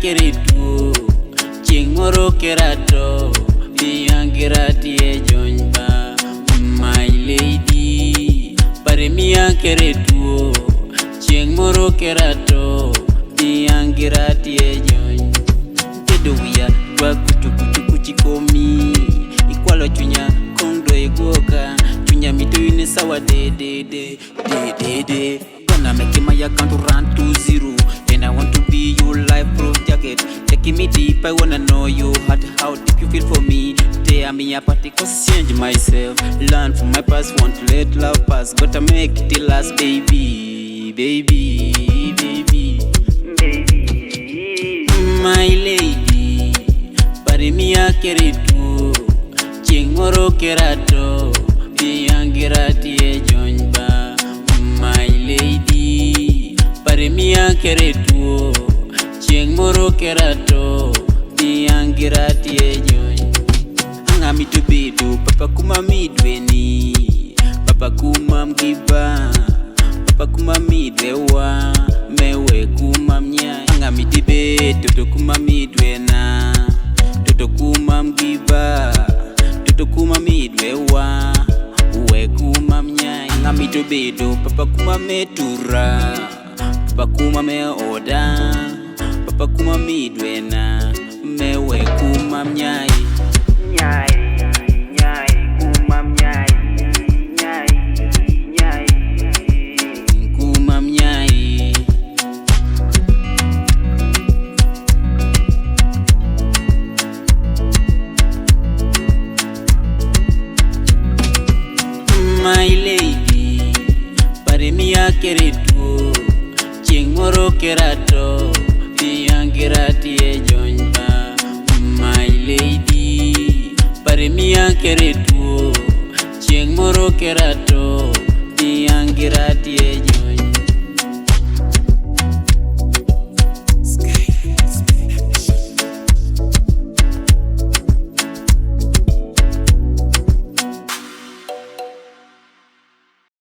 keritu Ching moro kerato Miangirati e jonba My lady Paremia keretu Ching moro kerato Miangirati e jonba Tedo wia Kwa kuchikomi Ikwalo chunya Kongdo egoka Chunya mitu ine sawa de Gonna make my account run to zero. And I want to be your life proof jacket. Taking me deep, I wanna know you heart. How deep you feel for me. Tear me apart, cause change myself. Learn from my past, want to let love pass. Gotta make it last, baby. My lady, Paremia keritu Ching moro kerato Miangirati e jonba My lady Paremia keretu Ching moro kerato Miangirati e jonba Anga mitu bidu Papa kuma midweni Papa kuma mgiba Papa kuma midwewa Mewe kuma mnyai Anga mitibe Toto kuma midwena Toto kuma mgiba Toto kuma midwewa Uwe kuma mnyai Anga mitobedo Papa kuma metura Papa kuma meoda Papa kuma midwena Mewe kuma mnyai Kuma mnyai Kuma mnyai My lady Paremia keritu Ching moro kerato Miangirati e jonba My lady Paremia keritu Ching moro kerato Miangirati e